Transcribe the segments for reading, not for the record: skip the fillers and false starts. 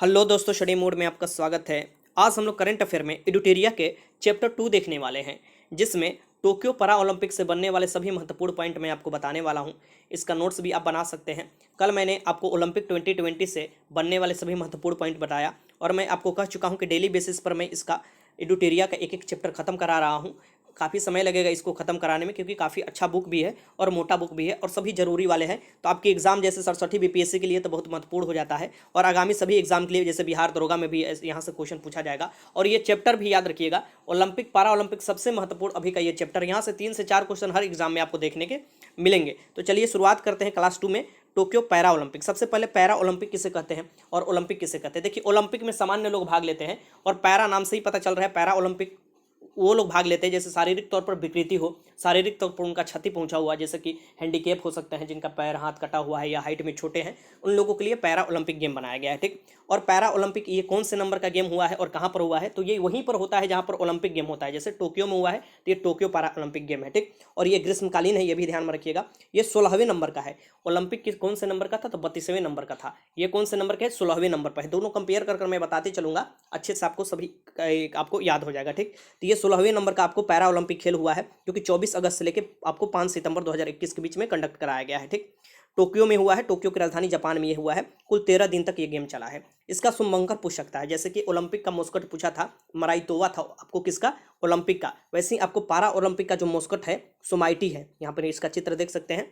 Hello दोस्तों, study mode में आपका स्वागत है। आज हम लोग करंट अफेयर में एडुटेरिया के चैप्टर 2 देखने वाले हैं, जिसमें टोक्यो पैरा ओलंपिक से बनने वाले सभी महत्वपूर्ण पॉइंट मैं आपको बताने वाला हूं। इसका नोट्स भी आप बना सकते हैं। कल मैंने आपको ओलंपिक 2020 से बनने वाले सभी महत्वपूर्ण पॉइंट बताया और मैं आपको कह चुका हूं कि डेली बेसिस पर मैं इसका एडुटेरिया का एक एक चैप्टर खत्म करा रहा हूं। काफ़ी समय लगेगा इसको ख़त्म कराने में, क्योंकि काफ़ी अच्छा बुक भी है और मोटा बुक भी है और सभी जरूरी वाले हैं। तो आपके एग्जाम जैसे सरस्वती बीपीएससी के लिए तो बहुत महत्वपूर्ण हो जाता है, और आगामी सभी एग्जाम के लिए जैसे बिहार दरोगा में भी यहाँ से क्वेश्चन पूछा जाएगा। और ये चैप्टर भी याद रखिएगा, ओलंपिक पैरा ओलंपिक सबसे महत्वपूर्ण अभी का ये चैप्टर, यहाँ से 3 से 4 क्वेश्चन हर एग्जाम में आपको देखने के मिलेंगे। तो चलिए शुरुआत करते हैं क्लास 2 में टोक्यो पैरा ओलंपिक। सबसे पहले पैरा ओलंपिक किसे कहते हैं और ओलंपिक किसे कहते हैं। देखिए, ओलंपिक में सामान्य लोग भाग लेते हैं और पैरा नाम से ही पता चल रहा है, पैरा ओलंपिक वो लोग भाग लेते हैं जैसे शारीरिक तौर पर विकृति हो, शारीरिक तौर पर उनका क्षति पहुंचा हुआ, जैसे कि हैंडीकेप हो सकते हैं, जिनका पैर हाथ कटा हुआ है या हाइट में छोटे हैं, उन लोगों के लिए पैरा ओलंपिक गेम बनाया गया है। ठीक, और पैरा ओलंपिक ये कौन से नंबर का गेम हुआ है और कहाँ पर हुआ है, तो ये वहीं पर होता है जहाँ पर ओलंपिक गेम होता है। जैसे टोक्यो में हुआ है तो ये टोक्यो पैरा ओलंपिक गेम है। ठीक, और ये ग्रीष्मकालीन है, ये भी ध्यान में रखिएगा। ये 16वें नंबर का है। ओलंपिक किस कौन से नंबर का था, तो 32वें नंबर का था। ये कौन से नंबर का है, 16वें नंबर पर है। दोनों कंपेयर कर मैं बताते चलूंगा, अच्छे से आपको सभी आपको याद हो जाएगा। ठीक, तो ये 16वें नंबर का आपको पैरा ओलंपिक खेल हुआ है, जो कि 24 अगस्त से लेकर आपको 5 सितंबर 2021 के बीच में कंडक्ट कराया गया है। ठीक, टोक्यो में हुआ है, टोक्यो की राजधानी जापान में ये हुआ है। कुल 13 दिन तक ये गेम चला है। इसका शुभंकर पूछ सकता है, जैसे कि ओलंपिक का मॉस्कट पूछा था, मराइतोवा था आपको किसका, ओलंपिक का, वैसे ही आपको पैरा ओलंपिक का जो मॉस्कट है सोमाइटी है। यहाँ पर इसका चित्र देख सकते हैं।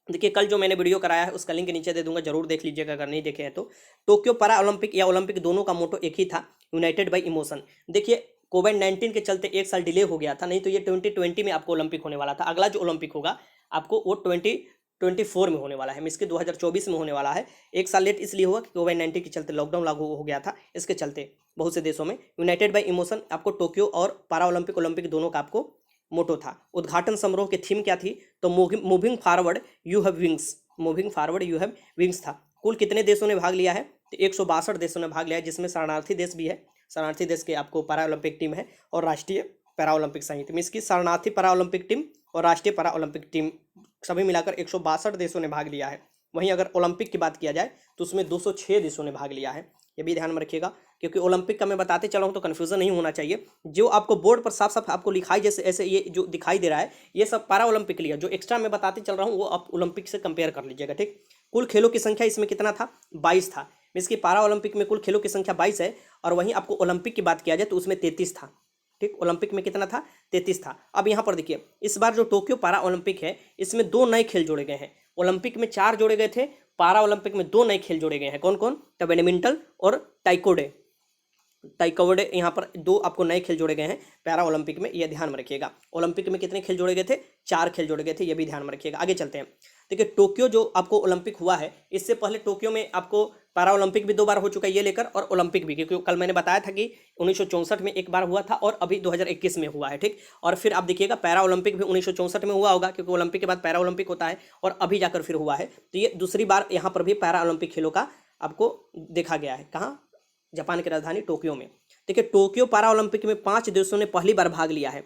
देखिए, कल जो मैंने वीडियो कराया है उसका लिंक नीचे दे दूंगा, जरूर देख लीजिएगा अगर नहीं देखे हैं तो। टोक्यो पैरा ओलंपिक या ओलंपिक दोनों का मोटो एक ही था, यूनाइटेड बाई इमोशन। देखिए, कोविड-19 के चलते एक साल डिले हो गया था, नहीं तो ये 2020 में आपको ओलंपिक होने वाला था। अगला जो ओलंपिक होगा आपको वो 2024 में होने वाला है, इसके 2024 में होने वाला है। एक साल लेट इसलिए हुआ कि कोविड-19 के चलते लॉकडाउन लागू हो गया था, इसके चलते बहुत से देशों में। यूनाइटेड बाई इमोशन आपको टोक्यो और पैरा ओलंपिक ओलंपिक दोनों का आपको मोटो था। उद्घाटन समारोह की थीम क्या थी, तो moving forward you have wings, moving forward you have wings था। कुल कितने देशों ने भाग लिया है, तो 162 देशों ने भाग लिया है, जिसमें शरणार्थी देश भी है। शरणार्थी देश के आपको पैरा ओलंपिक टीम है और राष्ट्रीय पैरा ओलंपिक समिति में इसकी शरणार्थी पैरा ओलंपिक टीम और राष्ट्रीय पैरा ओलंपिक टीम सभी मिलाकर 162 देशों ने भाग लिया है। वहीं अगर ओलंपिक की बात किया जाए तो उसमें 206 देशों ने भाग लिया है। ये भी ध्यान में रखिएगा, क्योंकि ओलंपिक का मैं बताते चला हूँ तो कन्फ्यूजन नहीं होना चाहिए। जो आपको बोर्ड पर साफ साफ आपको लिखाई जैसे ऐसे ये जो दिखाई दे रहा है, ये सब पैरा ओलंपिक लिया। जो एक्स्ट्रा मैं बताते चल रहा हूँ वो आप ओलंपिक से कंपेयर कर लीजिएगा। ठीक, कुल खेलों की संख्या इसमें कितना था, 22 था। इसकी पैरा ओलंपिक में कुल खेलों की संख्या 22 है, और वहीं आपको ओलंपिक की बात किया जाए तो उसमें 33 था। ठीक, ओलंपिक में कितना था, 33 था। अब यहाँ पर देखिए, इस बार जो टोक्यो पैरा ओलंपिक है इसमें 2 नए खेल जोड़े गए हैं। ओलंपिक में 4 जोड़े गए थे, पैरा ओलंपिक में 2 नए खेल जोड़े गए हैं। कौन कौन, तो बैडमिंटन और टाइकोडे। टाइकोडे यहाँ पर 2 आपको नए खेल जोड़े गए हैं पैरा ओलंपिक में, ये ध्यान में रखिएगा। ओलंपिक में कितने खेल जोड़े गए थे, 4 खेल जोड़े गए थे, ये भी ध्यान में रखिएगा। आगे चलते हैं। देखिए, टोक्यो जो आपको ओलंपिक हुआ है, इससे पहले टोक्यो में आपको पैरा ओलंपिक भी 2 बार हो चुका है ये लेकर, और ओलंपिक भी, क्योंकि कल मैंने बताया था कि 1964 में एक बार हुआ था और अभी 2021 में हुआ है। ठीक, और फिर आप देखिएगा पैरा ओलंपिक भी 1964 में हुआ होगा, क्योंकि ओलंपिक के बाद पैरा ओलंपिक होता है, और अभी जाकर फिर हुआ है। तो ये दूसरी बार यहाँ पर भी पैरा ओलंपिक खेलों का आपको देखा गया है। कहाँ, जापान की राजधानी टोक्यो में। देखिए, टोक्यो पैरा ओलंपिक में 5 देशों ने पहली बार भाग लिया है।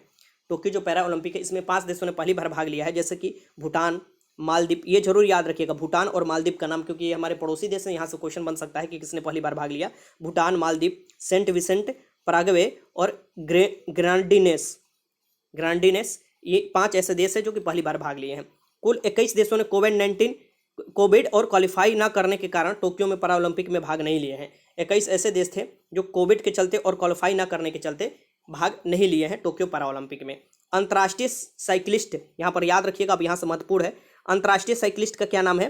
टोक्यो जो पैरा ओलंपिक है इसमें 5 देशों ने पहली बार भाग लिया है, जैसे कि भूटान, मालदीव। ये जरूर याद रखिएगा, भूटान और मालदीव का नाम, क्योंकि ये हमारे पड़ोसी देश हैं। यहाँ से क्वेश्चन बन सकता है कि किसने पहली बार भाग लिया। Bhutan, Maldives, Saint Vincent, Paraguay और ग्रांडिनेस। ग्रांडिनेस, ये 5 ऐसे देश हैं जो कि पहली बार भाग लिए हैं। कुल 21 देशों ने कोविड और क्वालिफाई ना करने के कारण टोक्यो में पैरा ओलंपिक में भाग नहीं लिए हैं। 21 ऐसे देश थे जो कोविड के चलते और क्वालिफाई ना करने के चलते भाग नहीं लिए हैं टोक्यो पैरा ओलंपिक में। अंतर्राष्ट्रीय साइकिलिस्ट, यहाँ पर याद रखिएगा, अब यहाँ से महत्वपूर्ण है, अंतर्राष्ट्रीय साइकिलिस्ट का क्या नाम है,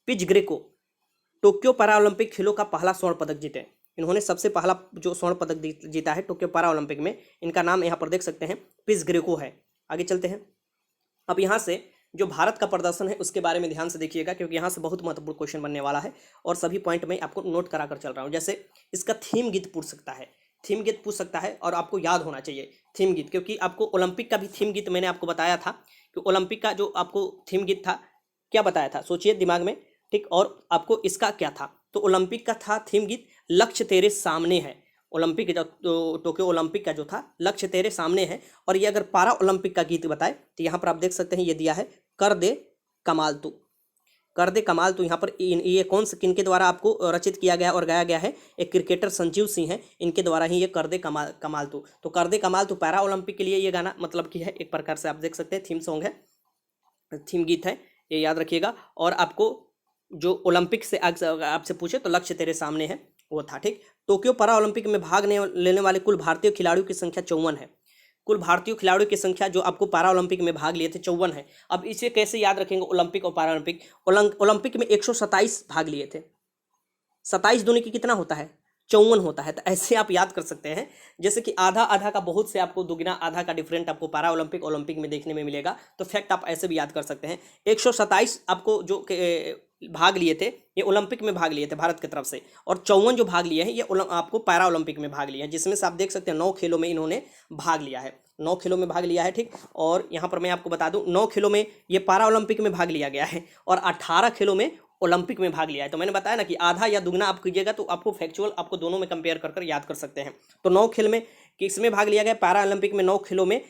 पिज ग्रेको। टोक्यो पैरा ओलंपिक खेलों का पहला स्वर्ण पदक जीते। इन्होंने सबसे पहला जो स्वर्ण पदक जीता है टोक्यो पैरा ओलंपिक में, इनका नाम यहाँ पर देख सकते हैं, पिज ग्रेको है। आगे चलते हैं। अब यहाँ से जो भारत का प्रदर्शन है उसके बारे में ध्यान से देखिएगा, क्योंकि यहाँ से बहुत महत्वपूर्ण क्वेश्चन बनने वाला है, और सभी पॉइंट में आपको नोट करा कर चल रहा हूँ। जैसे इसका थीम गीत पूछ सकता है, थीम गीत पूछ सकता है, और आपको याद होना चाहिए थीम गीत, क्योंकि आपको ओलंपिक का भी थीम गीत मैंने आपको बताया था कि ओलंपिक का जो आपको थीम गीत था क्या बताया था, सोचिए दिमाग में। ठीक, और आपको इसका क्या था, तो ओलंपिक का था थीम गीत लक्ष्य तेरे सामने है। ओलंपिक जो टोक्यो ओलंपिक का जो था लक्ष्य तेरे सामने है। और ये अगर पैरा ओलंपिक का गीत बताए तो यहाँ पर आप देख सकते हैं, ये दिया है कर दे कमाल तू। कर दे कमाल तो यहाँ पर ये कौन से किन के द्वारा आपको रचित किया गया और गाया गया है? एक क्रिकेटर संजीव सिंह है, इनके द्वारा ही ये कर दे कमाल कमाल तो कर दे कमाल तो पैरा ओलंपिक के लिए ये गाना मतलब कि है, एक प्रकार से आप देख सकते हैं थीम सॉन्ग है, थीम गीत है, ये याद रखिएगा। और आपको जो ओलंपिक से आपसे पूछे तो लक्ष्य तेरे सामने है वो था, ठीक। टोक्यो पैरा ओलंपिक में भाग लेने वाले कुल भारतीय खिलाड़ियों की संख्या 54 है। कुल भारतीय खिलाड़ियों की संख्या जो आपको पैरा ओलंपिक में भाग लिए थे 54 है। अब इसे कैसे याद रखेंगे ओलंपिक और पैरा ओलंपिक? ओलंपिक में 127 भाग लिए थे, 27 दूनी की कितना होता है? 54 होता है। तो ऐसे आप याद कर सकते हैं, जैसे कि आधा आधा का बहुत से आपको दुगना आधा का डिफरेंट आपको पैरा ओलंपिक ओलंपिक में देखने में मिलेगा। तो फैक्ट आप ऐसे भी याद कर सकते हैं। 127 आपको जो भाग लिए थे ये ओलंपिक में भाग लिए थे भारत की तरफ से, और 54 जो भाग लिए हैं ये आपको पैरा ओलंपिक में भाग लिया है, जिसमें से आप देख सकते हैं 9 खेलों में इन्होंने भाग लिया है, 9 खेलों में भाग लिया है, ठीक। और यहाँ पर मैं आपको बता दूं 9 खेलों में ये पैरा ओलंपिक में भाग लिया गया है और 18 खेलों में ओलंपिक में भाग लिया है। तो मैंने बताया ना कि आधा या दुगना आप कीजिएगा तो आपको फैक्चुअल आपको दोनों में कंपेयर कर याद कर सकते हैं। तो 9 खेल में किसमें भाग लिया गया? पैरा ओलंपिक में 9 खेलों में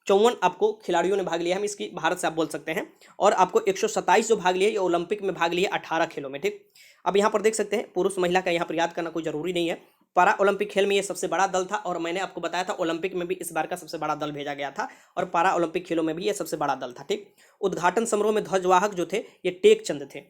54 आपको खिलाड़ियों ने भाग लिया है, हम इसकी भारत से आप बोल सकते हैं। और आपको 127 जो भाग लिया ये ओलंपिक में भाग लिया 18 खेलों में, ठीक। अब यहाँ पर देख सकते हैं पुरुष महिला का यहाँ पर याद करना कोई जरूरी नहीं है। पैरा ओलंपिक खेल में ये सबसे बड़ा दल था, और मैंने आपको बताया था ओलंपिक में भी इस बार का सबसे बड़ा दल भेजा गया था, और पैरा ओलंपिक खेलों में भी ये सबसे बड़ा दल था, ठीक। उद्घाटन समारोह में ध्वजवाहक जो थे ये टेक चंद थे,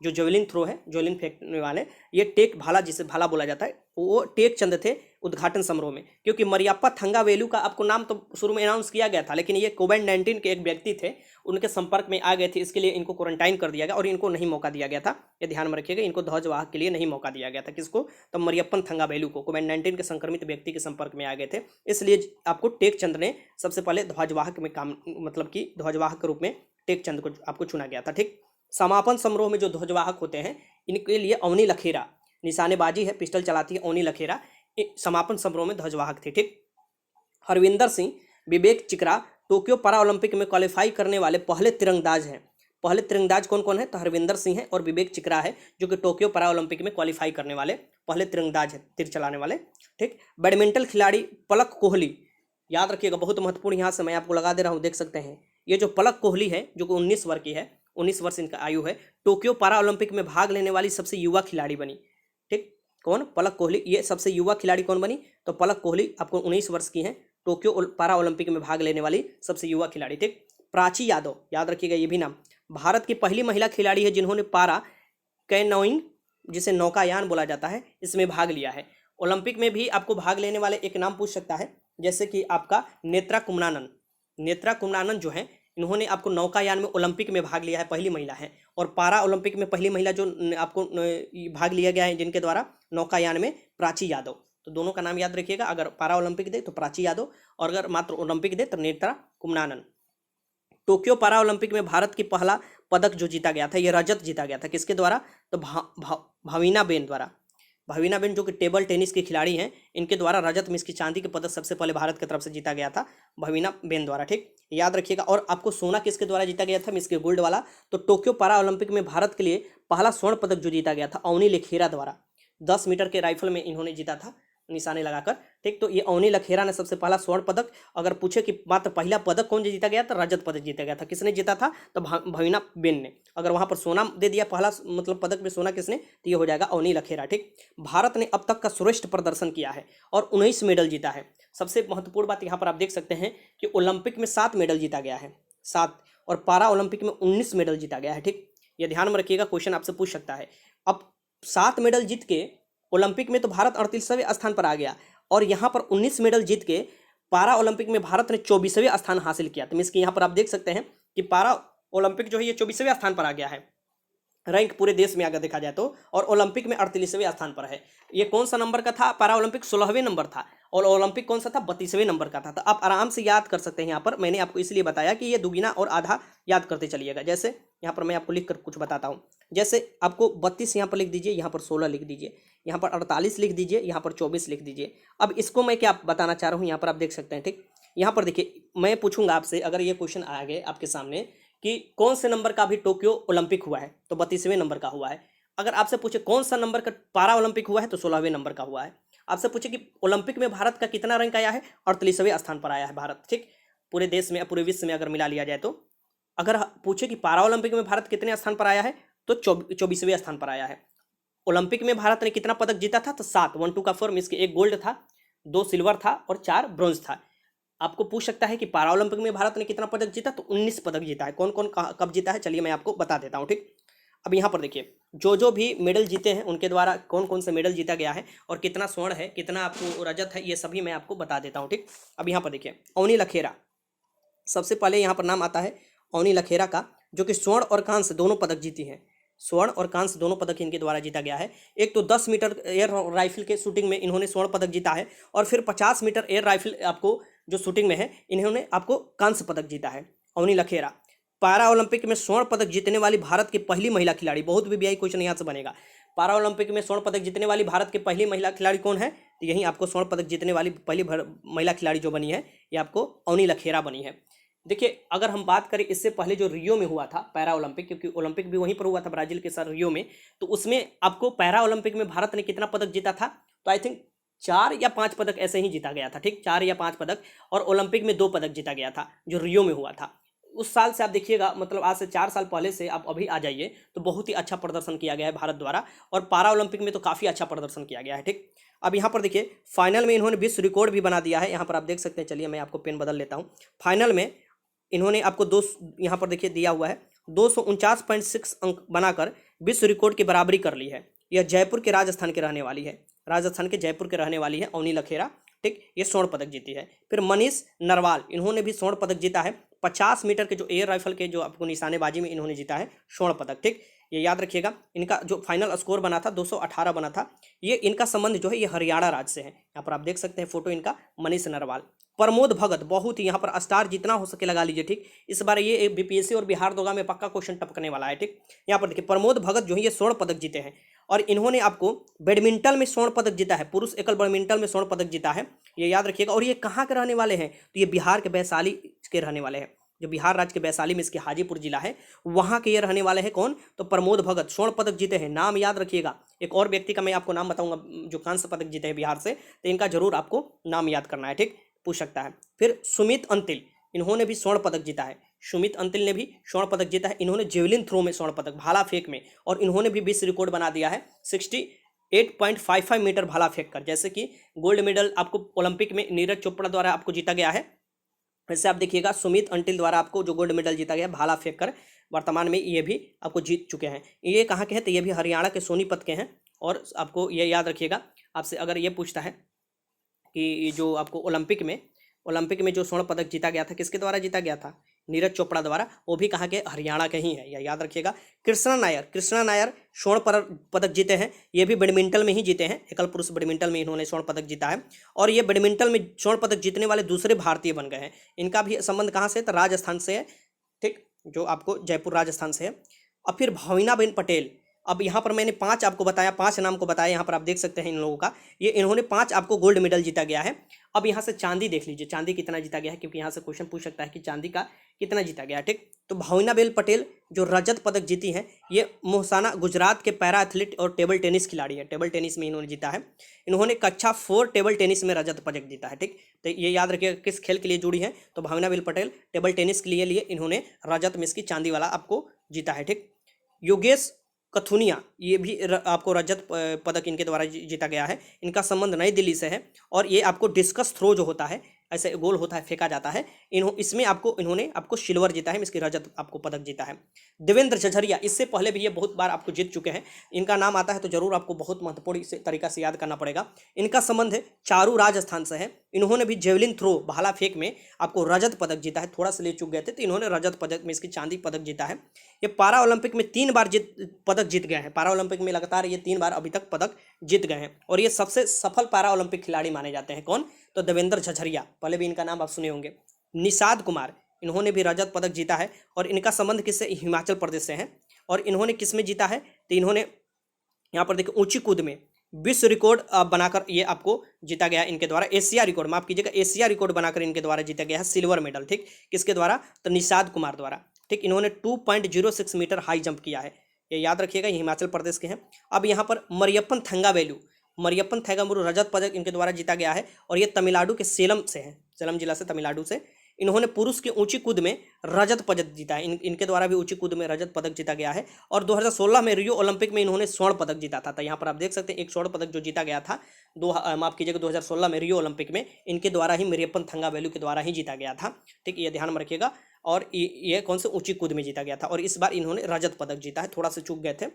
जो जेवलिन थ्रो है, जेवलिन फेंकने वाले, ये टेक भाला जिसे भाला बोला जाता है, वो टेक चंद थे उद्घाटन समारोह में। क्योंकि मरियप्पा थंगावेलु का आपको नाम तो शुरू में अनाउंस किया गया था, लेकिन ये कोविड-19 के एक व्यक्ति थे, उनके संपर्क में आ गए थे, इसके लिए इनको क्वारंटाइन कर दिया गया और इनको नहीं मौका दिया गया था। ये ध्यान में रखिएगा, इनको ध्वजवाहक के लिए नहीं मौका दिया गया था। किसको? तो मरियप्पन थंगावेलु को, कोविड-19 के संक्रमित व्यक्ति के संपर्क में आ गए थे, इसलिए आपको टेक चंद ने सबसे पहले ध्वजवाहक में काम मतलब कि ध्वजवाहक के रूप में टेक चंद को आपको चुना गया था, ठीक। समापन समारोह में जो ध्वजवाहक होते हैं इनके लिए अवनी लखेरा, निशानेबाजी है, पिस्टल चलाती है अवनी लखेरा, समापन समारोह में ध्वजवाहक थे, ठीक। हरविंदर सिंह, विवेक चिकरा टोक्यो पैरा ओलंपिक में क्वालिफाई करने वाले पहले तिरंगबाज हैं। पहले तिरंगबाज कौन कौन है? तो हरविंदर सिंह है और विवेक चिकरा है, जो कि टोक्यो पैरा ओलंपिक में क्वालिफाई करने वाले पहले तिरंगबाज है, तीर चलाने वाले, ठीक। बैडमिंटन खिलाड़ी पलक कोहली, याद रखिएगा बहुत महत्वपूर्ण, यहाँ से मैं आपको लगा दे रहा हूँ, देख सकते हैं ये जो पलक कोहली है जो कि 19 वर्ष की है, 19 वर्ष इनका आयु है, टोक्यो पैरा ओलंपिक में भाग लेने वाली सबसे युवा खिलाड़ी बनी, ठीक। कौन? पलक कोहली। ये सबसे युवा खिलाड़ी कौन बनी? तो पलक कोहली आपको 19 वर्ष की हैं, टोक्यो पैरा ओलंपिक में भाग लेने वाली सबसे युवा खिलाड़ी, ठीक। प्राची यादव, याद रखिएगा ये भी नाम, भारत की पहली महिला खिलाड़ी है जिन्होंने पैरा कैनोइंग, जिसे नौकायान बोला जाता है, इसमें भाग लिया है। ओलंपिक में भी आपको भाग लेने वाले एक नाम पूछ सकता है, जैसे कि आपका नेत्रा कुमनानन। नेत्रा कुमनानन जो है इन्होंने आपको नौकायान में ओलंपिक में भाग लिया है, पहली महिला है। और पैरा ओलंपिक में पहली महिला जो आपको भाग लिया गया है जिनके द्वारा नौकायान में, प्राची यादव। तो दोनों का नाम याद रखिएगा, अगर पैरा ओलंपिक दे तो प्राची यादव, और अगर मात्र ओलंपिक दे तो नेत्रा कुमनानन। टोक्यो पैरा ओलंपिक में भारत की पहला पदक जो जीता गया था ये रजत जीता गया था, किसके द्वारा? तो भवीना बेन द्वारा। भवीना बेन जो कि टेबल टेनिस की खिलाड़ी हैं, इनके द्वारा रजत में इसकी चांदी के पदक सबसे पहले भारत की तरफ से जीता गया था, भवीना बेन द्वारा, ठीक, याद रखिएगा। और आपको सोना किसके द्वारा जीता गया था? मिस गोल्ड वाला। तो टोक्यो पैरा ओलंपिक में भारत के लिए पहला स्वर्ण पदक जो जीता गया था अवनी लखेरा द्वारा, 10 मीटर के राइफल में इन्होंने जीता था निशाने लगाकर, ठीक। तो ये अवनी लखेरा ने सबसे पहला स्वर्ण पदक, अगर पूछे कि मात्र पहला पदक कौन जीता गया तो रजत पदक जीता गया था। किसने जीता था? तो भवीना बेन ने। अगर वहां पर सोना दे दिया पहला मतलब पदक में सोना किसने, तो ये हो जाएगा अवनी लखेरा, ठीक। भारत ने अब तक का श्रेष्ठ प्रदर्शन किया है और 19 मेडल जीता है। सबसे महत्वपूर्ण बात यहाँ पर आप देख सकते हैं कि ओलंपिक में 7 मेडल जीता गया है, 7, और पैरा ओलंपिक में 19 मेडल जीता गया है, ठीक। ये ध्यान में रखिएगा, क्वेश्चन आपसे पूछ सकता है। अब 7 मेडल जीत के ओलंपिक में तो भारत 38वें स्थान पर आ गया, और यहाँ पर 19 मेडल जीत के पैरा ओलंपिक में भारत ने 24वें स्थान हासिल किया। तो इसके यहाँ पर आप देख सकते हैं कि पैरा ओलंपिक जो है ये 24वें स्थान पर आ गया है रैंक पूरे देश में अगर देखा जाए तो, और ओलंपिक में 38वें स्थान पर है। ये कौन सा नंबर का था? पैरा ओलंपिक 16वें नंबर था, और ओलंपिक कौन सा था? 32वें नंबर का था। तो आप आराम से याद कर सकते हैं। यहाँ पर मैंने आपको इसलिए बताया कि ये दुगुना और आधा याद करते चलिएगा। जैसे यहाँ पर मैं आपको लिख कर कुछ बताता हूँ, जैसे आपको 32 यहाँ पर लिख दीजिए, यहाँ पर 16 लिख दीजिए, यहाँ पर 48 लिख दीजिए, यहाँ पर 24 लिख दीजिए। अब इसको मैं क्या बताना चाह रहा हूँ यहाँ पर आप देख सकते हैं, ठीक। यहाँ पर देखिए मैं पूछूंगा आपसे, अगर ये क्वेश्चन आ गए आपके सामने कि कौन से नंबर का भी टोक्यो ओलंपिक हुआ है, तो 32वें नंबर का हुआ है। अगर आपसे पूछे कौन सा नंबर का पैरा ओलंपिक हुआ है, तो 16वें नंबर का हुआ है। आपसे पूछे कि ओलंपिक में भारत का कितना रैंक आया है, 38वें स्थान पर आया है भारत, ठीक। पूरे देश में पूरे विश्व में अगर मिला लिया जाए तो, अगर पूछे कि पैरा ओलंपिक में भारत कितने स्थान पर आया है, तो 24वें स्थान पर आया है। ओलंपिक में भारत ने कितना पदक जीता था? तो 7, 1 2 का फॉर्म, इसके 1 गोल्ड था, 2 सिल्वर था और 4 ब्रॉन्ज था। आपको पूछ सकता है कि पैरा ओलंपिक में भारत ने कितना पदक जीता? तो 19 पदक जीता है। कौन कौन कब जीता है, चलिए मैं आपको बता देता हूँ। ठीक, अब यहाँ पर देखिए जो भी मेडल जीते हैं उनके द्वारा कौन कौन से मेडल जीता गया है और कितना स्वर्ण है, कितना आपको रजत है, ये सभी मैं आपको बता देता हूँ। ठीक, अब यहाँ पर देखिए अवनी लखेरा, सबसे पहले यहाँ पर नाम आता है अवनी लखेरा का, जो कि स्वर्ण और कांस्य दोनों पदक जीती हैं। स्वर्ण और कांस्य दोनों पदक इनके द्वारा जीता गया है। एक तो 10 मीटर एयर राइफल के शूटिंग में इन्होंने स्वर्ण पदक जीता है, और फिर 50 मीटर एयर राइफल आपको जो शूटिंग में है इन्होंने आपको कांस्य पदक जीता है। अवनी लखेरा पैरा ओलंपिक में स्वर्ण पदक जीतने वाली भारत की पहली महिला खिलाड़ी। बहुत वीवीआई क्वेश्चन यहाँ से बनेगा। पैरा ओलंपिक में स्वर्ण पदक जीतने वाली भारत की पहली महिला खिलाड़ी कौन है? तो यही आपको स्वर्ण पदक जीतने वाली पहली महिला खिलाड़ी जो बनी है ये आपको अवनी लखेरा बनी है। देखिए अगर हम बात करें इससे पहले जो रियो में हुआ था पैरा ओलंपिक, क्योंकि ओलंपिक भी वहीं पर हुआ था ब्राजील के साथ रियो में, तो उसमें आपको पैरा ओलंपिक में भारत ने कितना पदक जीता था? तो आई थिंक 4 या 5 पदक ऐसे ही जीता गया था। ठीक, 4 या 5 पदक, और ओलंपिक में 2 पदक जीता गया था जो रियो में हुआ था। उस साल से आप देखिएगा, मतलब आज से 4 साल पहले से आप अभी आ जाइए तो बहुत ही अच्छा प्रदर्शन किया गया है भारत द्वारा, और पैरा ओलंपिक में तो काफ़ी अच्छा प्रदर्शन किया गया है। ठीक, अब यहाँ पर देखिए फाइनल में इन्होंने विश्व रिकॉर्ड भी बना दिया है। यहाँ पर आप देख सकते हैं, चलिए मैं आपको पेन बदल लेता हूँ। फाइनल में इन्होंने आपको यहाँ पर देखिए दिया हुआ है 249.6 अंक बनाकर विश्व रिकॉर्ड की बराबरी कर ली है। यह जयपुर के राजस्थान के रहने वाली है, राजस्थान के जयपुर के रहने वाली है अवनी लखेरा। ठीक, ये स्वर्ण पदक जीती है। फिर मनीष नरवाल, इन्होंने भी स्वर्ण पदक जीता है। 50 मीटर के जो एयर राइफल के जो आपको निशानेबाजी में इन्होंने जीता है स्वर्ण पदक। ठीक, ये याद रखिएगा। इनका जो फाइनल स्कोर बना था 218 बना था। ये इनका संबंध जो है ये हरियाणा राज्य से है। यहाँ पर आप देख सकते हैं फोटो इनका, मनीष नरवाल। प्रमोद भगत, बहुत ही यहाँ पर स्टार जितना हो सके लगा लीजिए। ठीक, इस बार ये बीपीएससी और बिहार दरोगा में पक्का क्वेश्चन टपकने वाला है। ठीक, यहाँ पर देखिए प्रमोद भगत जो है ये स्वर्ण पदक जीते हैं, और इन्होंने आपको बैडमिंटन में स्वर्ण पदक जीता है, पुरुष एकल बैडमिंटन में स्वर्ण पदक जीता है, ये याद रखिएगा। और ये कहाँ के रहने वाले हैं? तो ये बिहार के वैशाली के रहने वाले हैं। जो बिहार राज्य के वैशाली में इसके हाजीपुर जिला है, वहाँ के ये रहने वाले हैं। कौन? तो प्रमोद भगत स्वर्ण पदक जीते हैं। नाम याद रखिएगा। एक और व्यक्ति का मैं आपको नाम बताऊंगा जो कांस्य पदक जीते हैं बिहार से, तो इनका जरूर आपको नाम याद करना है। ठीक, पूछ सकता है। फिर सुमित अंतिल, इन्होंने भी स्वर्ण पदक जीता है। सुमित अंतिल ने भी स्वर्ण पदक जीता है। इन्होंने जेवलिन थ्रो में स्वर्ण पदक, भाला फेंक में, और इन्होंने भी विश्व रिकॉर्ड बना दिया है 68.55 मीटर भाला फेंक कर। जैसे कि गोल्ड मेडल आपको ओलंपिक में नीरज चोपड़ा द्वारा आपको जीता गया है, वैसे आप देखिएगा सुमित अंटिल द्वारा आपको जो गोल्ड मेडल जीता गया भाला फेंक कर, वर्तमान में ये भी आपको जीत चुके हैं। ये कहाँ के हैं? तो ये भी हरियाणा के सोनीपत के हैं। और आपको ये याद रखिएगा, आपसे अगर ये पूछता है कि जो आपको ओलंपिक में जो स्वर्ण पदक जीता गया था किसके द्वारा जीता गया था? नीरज चोपड़ा द्वारा। वो भी कहाँ के? हरियाणा के ही है, यह याद रखिएगा। कृष्णा नायर स्वर्ण पदक जीते हैं। ये भी बैडमिंटन में ही जीते हैं, एकल पुरुष बैडमिंटन में इन्होंने स्वर्ण पदक जीता है, और ये बैडमिंटन में स्वर्ण पदक जीतने वाले दूसरे भारतीय बन गए हैं। इनका भी संबंध कहाँ से? तो राजस्थान से है। ठीक, जो आपको जयपुर राजस्थान से है। अब फिर भाविनाबेन पटेल, अब यहाँ पर मैंने 5 आपको बताया, 5 नाम को बताया। यहाँ पर आप देख सकते हैं इन लोगों का, ये इन्होंने 5 आपको गोल्ड मेडल जीता गया है। अब यहाँ से चांदी देख लीजिए, चांदी कितना जीता गया है, क्योंकि यहाँ से क्वेश्चन पूछ सकता है कि चांदी का कितना जीता गया है। ठीक, तो भाविनाबेन पटेल जो रजत पदक जीती हैं, ये मोहसाना गुजरात के पैरा एथलीट और टेबल टेनिस खिलाड़ी है। टेबल टेनिस में इन्होंने जीता है। इन्होंने कक्षा 4 टेबल टेनिस में रजत पदक जीता है। ठीक, तो ये याद रखिएगा किस खेल के लिए जुड़ी है, तो भाविनाबेन पटेल टेबल टेनिस के लिए इन्होंने रजत में इसकी चांदी वाला आपको जीता है। ठीक, योगेश कथुनिया, ये भी आपको रजत पदक इनके द्वारा जीता गया है। इनका संबंध नई दिल्ली से है, और ये आपको डिस्कस थ्रो जो होता है, ऐसे गोल होता है, फेंका जाता है, इसमें इन्होंने आपको सिल्वर जीता है, इसकी रजत आपको पदक जीता है। देवेंद्र झझरिया, इससे पहले भी ये बहुत बार आपको जीत चुके हैं। इनका नाम आता है तो जरूर आपको बहुत महत्वपूर्ण तरीका से याद करना पड़ेगा। इनका संबंध है चारू राजस्थान से है। इन्होंने भी जेवलिन थ्रो भाला फेंक में आपको रजत पदक जीता है। थोड़ा सा ले चुक गए थे, तो इन्होंने रजत पदक में इसकी चांदी पदक जीता है। ये पैरा ओलंपिक में 3 बार पदक जीत गए हैं। पैरा ओलंपिक में लगातार ये 3 बार अभी तक पदक जीत गए हैं, और ये सबसे सफल पैरा ओलंपिक खिलाड़ी माने जाते हैं। कौन? तो देवेंद्र झझरिया, पहले भी इनका नाम आप सुने होंगे। निषाद कुमार, इन्होंने भी रजत पदक जीता है, और इनका संबंध किससे? हिमाचल प्रदेश से है। और इन्होंने किस में जीता है? तो इन्होंने यहाँ पर देखिए ऊंची कूद में विश्व रिकॉर्ड बनाकर ये आपको जीता गया इनके द्वारा। एशिया रिकॉर्ड, माफ कीजिएगा, एशिया रिकॉर्ड बनाकर इनके द्वारा जीता गया है सिल्वर मेडल। ठीक, किसके द्वारा? तो निषाद कुमार द्वारा। ठीक, इन्होंने 2.06 मीटर हाई जंप किया है, ये याद रखिएगा। ये हिमाचल प्रदेश के हैं। अब यहाँ पर मरियप्पन थंगावेलु रजत पदक इनके द्वारा जीता गया है, और ये तमिलनाडु के सेलम से है, सेलम जिला से, तमिलनाडु से। इन्होंने पुरुष की ऊंची कूद में रजत पदक जीता है। इनके द्वारा भी ऊंची कूद में रजत पदक जीता गया है। और 2016 में रियो ओलंपिक में इन्होंने स्वर्ण पदक जीता था। तो यहाँ पर आप देख सकते हैं एक स्वर्ण पदक जो जीता गया था माफ कीजिएगा 2016 में रियो ओलंपिक में इनके द्वारा ही, मरियप्पन थंगावेलु के द्वारा ही जीता गया था। ठीक, ये ध्यान में रखिएगा। और ये कौन से ऊंची कूद में जीता गया था, और इस बार इन्होंने रजत पदक जीता है, थोड़ा सा चूक गए थे।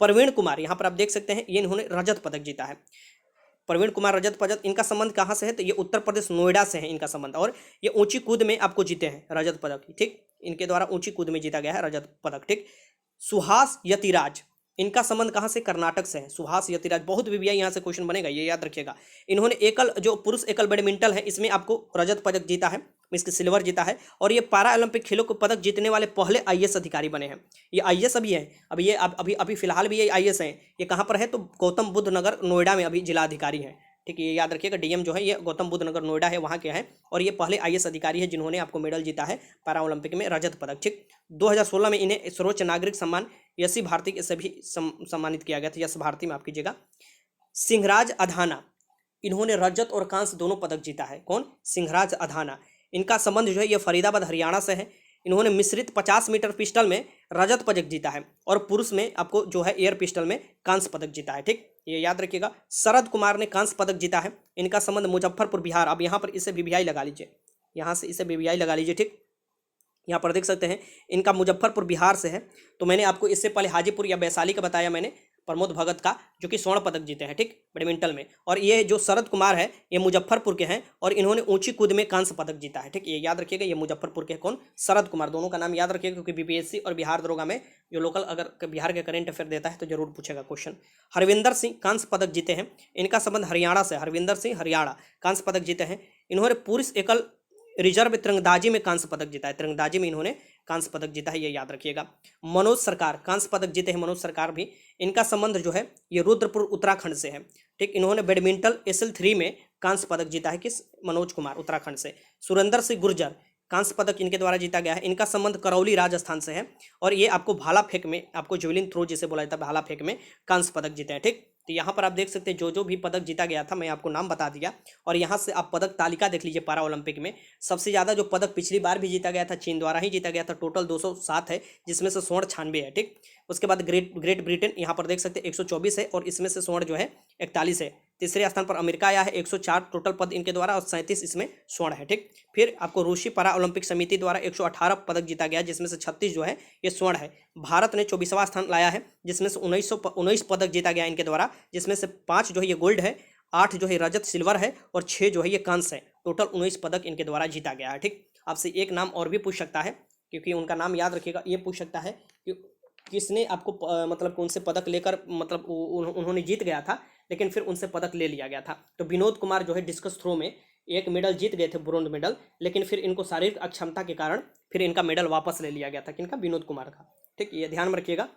प्रवीण कुमार, यहाँ पर आप देख सकते हैं ये इन्होंने रजत पदक जीता है। प्रवीण कुमार रजत पदक, इनका संबंध कहाँ से है, तो ये उत्तर प्रदेश नोएडा से है इनका संबंध, और ये ऊंची कूद में आपको जीते हैं रजत पदक। ठीक, इनके द्वारा ऊंची कूद में जीता गया है रजत पदक। ठीक, सुहास यतिराज, इनका संबंध कहाँ से, कर्नाटक से है। सुहास यतिराज, बहुत वीवीआई यहाँ से क्वेश्चन बनेगा, ये याद रखिएगा। इन्होंने एकल जो पुरुष एकल बैडमिंटन है इसमें आपको रजत पदक जीता है, इसके सिल्वर जीता है। और ये पारा ओलंपिक खेलों को पदक जीतने वाले पहले आईएएस अधिकारी बने हैं। ये आईएएस अभी है, अभी ये अभी फिलहाल भी ये आईएएस हैं। ये कहाँ पर है, तो गौतम बुद्ध नगर नोएडा में अभी जिला अधिकारी हैं। ठीक है, ये याद रखिएगा। डीएम जो है ये गौतम बुद्ध नगर नोएडा है, वहाँ के हैं। और ये पहले आईएएस अधिकारी है जिन्होंने आपको मेडल जीता है पैरा ओलंपिक में, रजत पदक। ठीक, 2016 में इन्हें सर्वोच्च नागरिक सम्मान यशी भारती से भी सम्मानित किया गया था। यश भारती में आप कीजिएगा। सिंहराज अधाना, इन्होंने रजत और कांस्य दोनों पदक जीता है। कौन, सिंहराज अधाना। इनका संबंध जो है ये फरीदाबाद हरियाणा से है। इन्होंने मिश्रित 50 मीटर पिस्टल में रजत पदक जीता है, और पुरुष में आपको जो है एयर पिस्टल में कांस्य पदक जीता है। ठीक, ये याद रखिएगा। शरद कुमार ने कांस्य पदक जीता है। इनका संबंध मुजफ्फरपुर बिहार, अब यहाँ पर इसे बीबीआई लगा लीजिए, यहाँ से इसे बीबीआई लगा लीजिए। ठीक, यहाँ पर देख सकते हैं इनका मुजफ्फरपुर बिहार से है। तो मैंने आपको इससे पहले हाजीपुर या वैशाली का बताया मैंने, प्रमोद भगत का, जो कि स्वर्ण पदक जीते हैं। ठीक, बैडमिंटन में। और ये जो शरद कुमार है ये मुजफ्फरपुर के हैं, और इन्होंने ऊंची कूद में कांस्य पदक जीता है। ठीक, ये याद रखिएगा। ये मुजफ्फरपुर के कौन, शरद कुमार। दोनों का नाम याद रखिएगा, क्योंकि बीपीएससी और बिहार दरोगा में जो लोकल अगर बिहार के करेंट अफेयर देता है तो जरूर पूछेगा क्वेश्चन। हरविंदर सिंह कांस्य पदक जीते हैं। इनका संबंध हरियाणा से, हरविंदर सिंह हरियाणा, कांस्य पदक जीते हैं। इन्होंने पुरुष एकल रिजर्व तिरंगबाजी में कांस्य पदक जीता है। तिरंगबाजी में इन्होंने कांस्य पदक जीता है, ये याद रखिएगा। मनोज सरकार कांस्य पदक जीते हैं, मनोज सरकार भी। इनका संबंध जो है ये रुद्रपुर उत्तराखंड से है। ठीक, इन्होंने बैडमिंटन SL3 में कांस्य पदक जीता है। किस, मनोज कुमार, उत्तराखंड से। सुरेंद्र सिंह गुर्जर, कांस्य पदक इनके द्वारा जीता गया है। इनका संबंध करौली राजस्थान से है, और ये आपको भाला फेंक में, आपको जेवलिन थ्रो जिसे बोला जाता है, भाला फेंक में कांस्य पदक जीते हैं। ठीक, तो यहाँ पर आप देख सकते हैं जो भी पदक जीता गया था मैं आपको नाम बता दिया। और यहाँ से आप पदक तालिका देख लीजिए। पैरा ओलंपिक में सबसे ज़्यादा जो पदक पिछली बार भी जीता गया था चीन द्वारा ही जीता गया था, टोटल 207 है, जिसमें से स्वर्ण 96 है। ठीक, उसके बाद ग्रेट ब्रिटेन यहाँ पर देख सकते हैं 124 है, और इसमें से स्वर्ण जो है 41 है। तीसरे स्थान पर अमेरिका आया है, 104 टोटल पद इनके द्वारा, और 37 इसमें स्वर्ण है। ठीक, फिर आपको रूसी पैरा ओलंपिक समिति द्वारा 118 पदक जीता गया, जिसमें से 36 जो है ये स्वर्ण है। भारत ने 24वां स्थान लाया है, जिसमें से 19 पदक जीता गया इनके द्वारा, जिसमें से 5 जो है ये गोल्ड है, 8 जो है रजत सिल्वर है, और 6 जो है ये कांस्य है। टोटल 19 पदक इनके द्वारा जीता गया है। ठीक, आपसे एक नाम और भी पूछ सकता है, क्योंकि उनका नाम याद रखिएगा। ये पूछ सकता है कि किसने आपको मतलब कौन से पदक लेकर, मतलब उन्होंने जीत गया था लेकिन फिर उनसे पदक ले लिया गया था। तो विनोद कुमार जो है डिस्कस थ्रो में एक मेडल जीत गए थे, ब्रोंज मेडल, लेकिन फिर इनको शारीरिक अक्षमता के कारण फिर इनका मेडल वापस ले लिया गया था। किनका, विनोद कुमार का। ठीक, ये ध्यान में रखिएगा।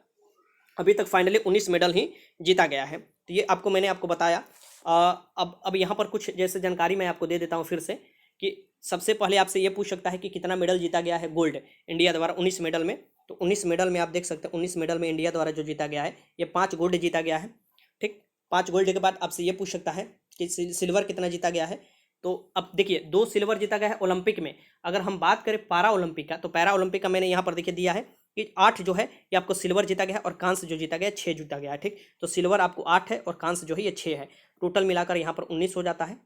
अभी तक फाइनली 19 मेडल ही जीता गया है। तो ये मैंने आपको बताया। अब यहाँ पर कुछ जैसे जानकारी मैं आपको दे देता हूँ फिर से, कि सबसे पहले आपसे ये पूछ सकता है कि कितना मेडल जीता गया है गोल्ड इंडिया द्वारा 19 मेडल में। तो 19 मेडल में आप देख सकते हैं 19 मेडल में इंडिया द्वारा जो जीता गया है ये 5 गोल्ड जीता गया है। ठीक, 5 गोल्ड के बाद आपसे ये पूछ सकता है कि सिल्वर कितना जीता गया है। तो अब देखिए 2 सिल्वर जीता गया है ओलंपिक में। अगर हम बात करें पैरा ओलंपिक का, तो पैरा ओलंपिक का मैंने यहाँ पर देखिए दिया है कि 8 जो है ये आपको सिल्वर जीता गया है, और कांस्य जो जीता गया है 6 जीता गया है। ठीक, तो सिल्वर आपको 8 है और कांस्य जो है ये 6 है। टोटल मिलाकर यहाँ पर 19 हो जाता है।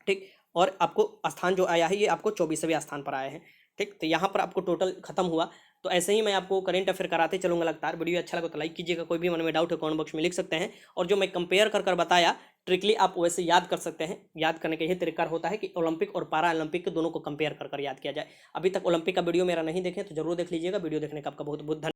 ठीक, और आपको स्थान जो आया है ये आपको 24वें स्थान पर आया है। ठीक, तो यहाँ पर आपको टोटल खत्म हुआ। तो ऐसे ही मैं आपको करंट अफेयर कराते चलूँगा लगातार। वीडियो अच्छा लगा तो लाइक कीजिएगा। कोई भी मन में डाउट है कमेंट बॉक्स में लिख सकते हैं, और जो मैं कंपेयर कर बताया ट्रिकली आप वैसे याद कर सकते हैं। याद करने का यही तरीका होता है कि ओलंपिक और पैरा ओलंपिक के दोनों को कंपेयर कर याद किया जाए। अभी तक ओलंपिक का वीडियो मेरा नहीं देखें तो जरूर देख लीजिएगा। वीडियो देखने का आपका बहुत बहुत धन्यवाद।